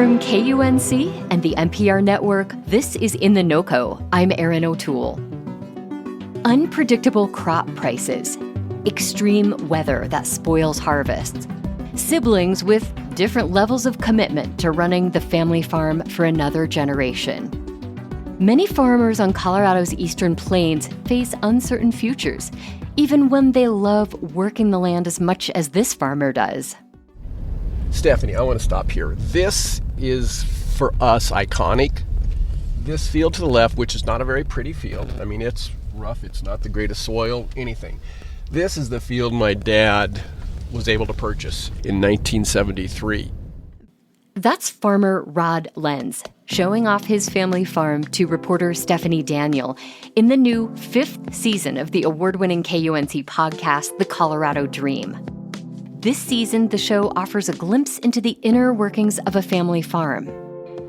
From KUNC and the NPR network, this is In The NoCo. I'm Erin O'Toole. Unpredictable crop prices, extreme weather that spoils harvests, siblings with different levels of commitment to running the family farm for another generation. Many farmers on Colorado's eastern plains face uncertain futures, even when they love working the land as much as this farmer does. Stephanie, I want to stop here. This is, for us, iconic. This field to the left, which is not a very pretty field. I mean, it's rough. It's not the greatest soil, anything. This is the field my dad was able to purchase in 1973. That's farmer Rod Lenz, showing off his family farm to reporter Stephanie Daniel in the new 5th season of the award-winning KUNC podcast, The Colorado Dream. This season, the show offers a glimpse into the inner workings of a family farm.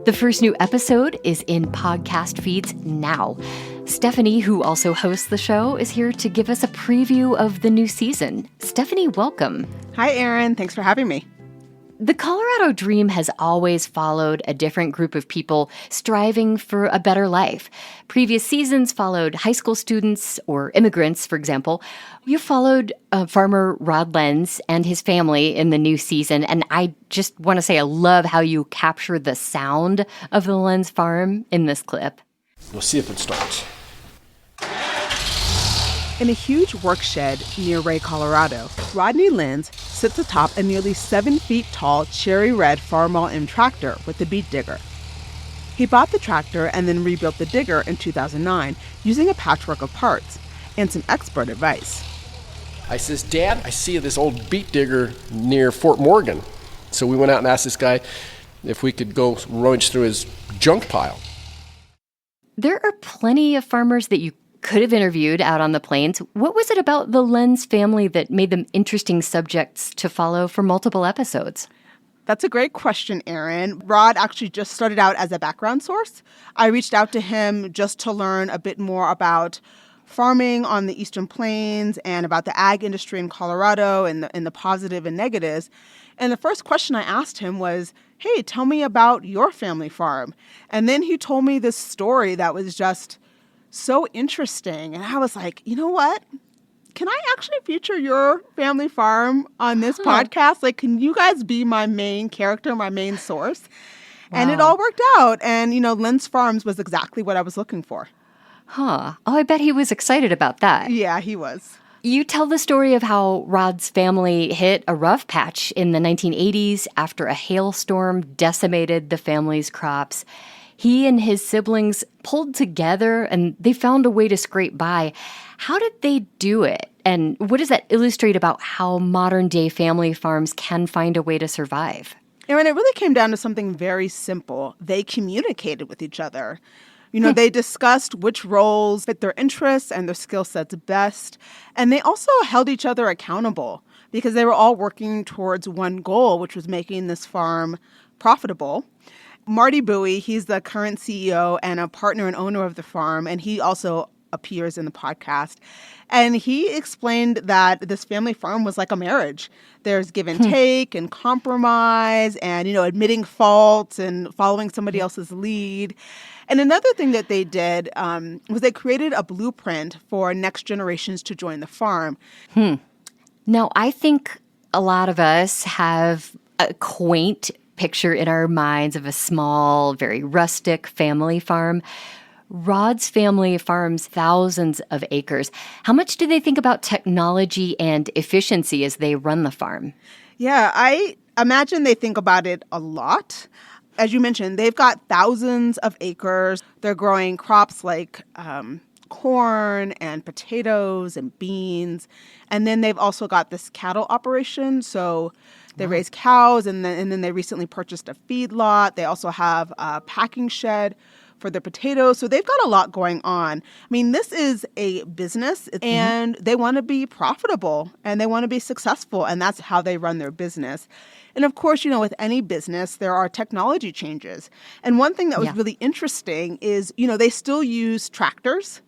The first new episode is in podcast feeds now. Stephanie, who also hosts the show, is here to give us a preview of the new season. Stephanie, welcome. Hi, Erin. Thanks for having me. The Colorado Dream has always followed a different group of people striving for a better life. Previous seasons followed high school students or immigrants, for example. You followed farmer Rod Lenz and his family in the new season, and I just want to say I love how you capture the sound of the Lenz farm in this clip. We'll see if it starts. In a huge work shed near Ray, Colorado, Rodney Lenz sits atop a nearly 7 feet tall cherry red Farmall M tractor with a beet digger. He bought the tractor and then rebuilt the digger in 2009 using a patchwork of parts and some expert advice. I says, Dad, I see this old beet digger near Fort Morgan. So we went out and asked this guy if we could go rummage through his junk pile. There are plenty of farmers that you could have interviewed out on the plains. What was it about the Lenz family that made them interesting subjects to follow for multiple episodes? That's a great question, Erin. Rod actually just started out as a background source. I reached out to him just to learn a bit more about farming on the Eastern Plains and about the ag industry in Colorado and the positive and negatives. And the first question I asked him was, hey, tell me about your family farm. And then he told me this story that was just so interesting. And I was like, you know what? Can I actually feature your family farm on this podcast? Like, can you guys be my main character, my main source? Wow. And it all worked out. And, Lenz Farms was exactly what I was looking for. Oh, I bet he was excited about that. Yeah, he was. You tell the story of how Rod's family hit a rough patch in the 1980s after a hailstorm decimated the family's crops. He and his siblings pulled together and they found a way to scrape by. How did they do it? And what does that illustrate about how modern-day family farms can find a way to survive? Erin, it really came down to something very simple. They communicated with each other. They discussed which roles fit their interests and their skill sets best. And they also held each other accountable because they were all working towards one goal, which was making this farm profitable. Marty Bowie, he's the current CEO and a partner and owner of the farm, and he also appears in the podcast. And he explained that this family farm was like a marriage. There's give and take and compromise and, admitting faults and following somebody else's lead. And another thing that they did was they created a blueprint for next generations to join the farm. Now, I think a lot of us have a quaint picture in our minds of a small, very rustic family farm. Rod's family farms thousands of acres. How much do they think about technology and efficiency as they run the farm? Yeah, I imagine they think about it a lot. As you mentioned, they've got thousands of acres. They're growing crops like corn and potatoes and beans. And then they've also got this cattle operation. So they raise cows, and then they recently purchased a feedlot. They also have a packing shed for their potatoes. So they've got a lot going on. I mean, this is a business, and they want to be profitable, and they want to be successful, and that's how they run their business. And of course, with any business, there are technology changes. And one thing that was really interesting is, they still use tractors.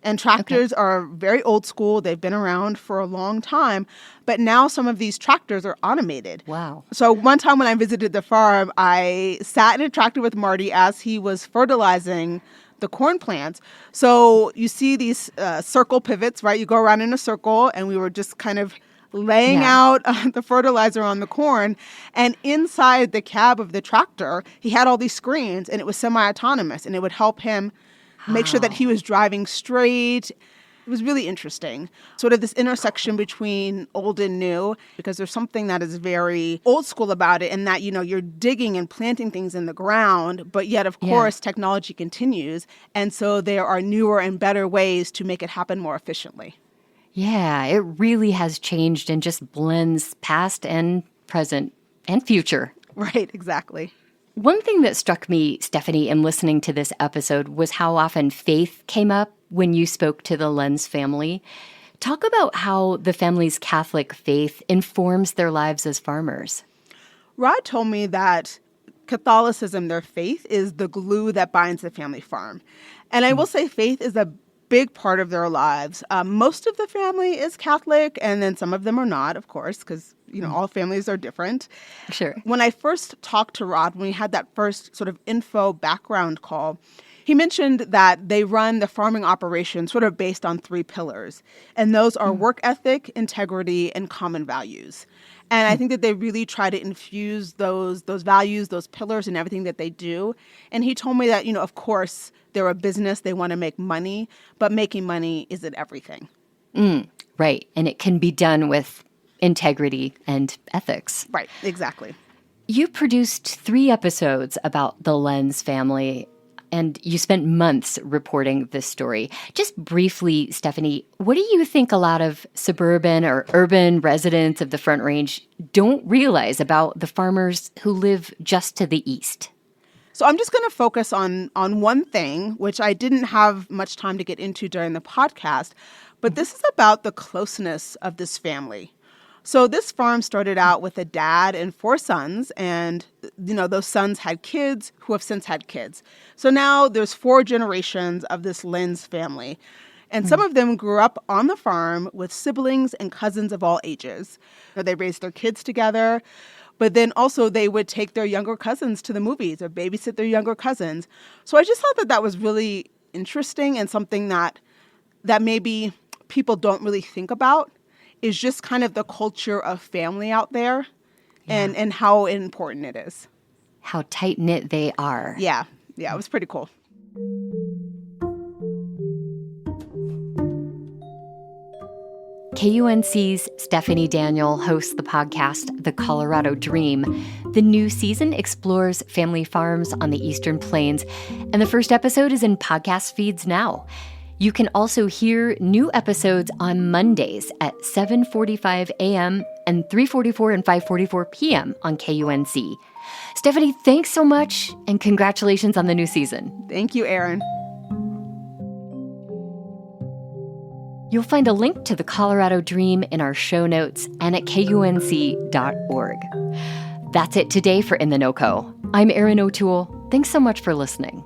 And tractors are very old school. They've been around for a long time. But now some of these tractors are automated. Wow. So one time when I visited the farm, I sat in a tractor with Marty as he was fertilizing the corn plants. So you see these circle pivots, right? You go around in a circle, and we were just kind of laying out the fertilizer on the corn. And inside the cab of the tractor, he had all these screens, and it was semi-autonomous, and it would help him make sure that he was driving straight. It was really interesting. Sort of this intersection between old and new, because there's something that is very old school about it, and that, you're digging and planting things in the ground, but yet, of course, technology continues. And so there are newer and better ways to make it happen more efficiently. Yeah, it really has changed and just blends past and present and future. Right, exactly. One thing that struck me, Stephanie, in listening to this episode was how often faith came up when you spoke to the Lenz family. Talk about how the family's Catholic faith informs their lives as farmers. Rod told me that Catholicism, their faith, is the glue that binds the family farm. And I will say faith is a big part of their lives. Most of the family is Catholic, and then some of them are not, of course, because, all families are different. Sure. When I first talked to Rod, when we had that first sort of info background call, he mentioned that they run the farming operation sort of based on 3 pillars. And those are work ethic, integrity, and common values. And I think that they really try to infuse those values, those pillars in everything that they do. And he told me that, of course, they're a business, they want to make money, but making money isn't everything. Right. And it can be done with integrity and ethics. Right, exactly. You produced 3 episodes about the Lenz family, and you spent months reporting this story. Just briefly, Stephanie, what do you think a lot of suburban or urban residents of the Front Range don't realize about the farmers who live just to the east? So I'm just going to focus on one thing, which I didn't have much time to get into during the podcast, but this is about the closeness of this family. So this farm started out with a dad and 4 sons, and, those sons had kids who have since had kids. So now there's 4 generations of this Lenz family. And some of them grew up on the farm with siblings and cousins of all ages. They raised their kids together, but then also they would take their younger cousins to the movies or babysit their younger cousins. So I just thought that was really interesting, and something that maybe people don't really think about is just kind of the culture of family out there and how important it is. How tight-knit they are. Yeah, it was pretty cool. KUNC's Stephanie Daniel hosts the podcast The Colorado Dream. The new season explores family farms on the Eastern Plains, and the first episode is in podcast feeds now. You can also hear new episodes on Mondays at 7:45 a.m. and 3:44 and 5:44 p.m. on KUNC. Stephanie, thanks so much, and congratulations on the new season. Thank you, Erin. You'll find a link to the Colorado Dream in our show notes and at KUNC.org. That's it today for In The NoCo. I'm Erin O'Toole. Thanks so much for listening.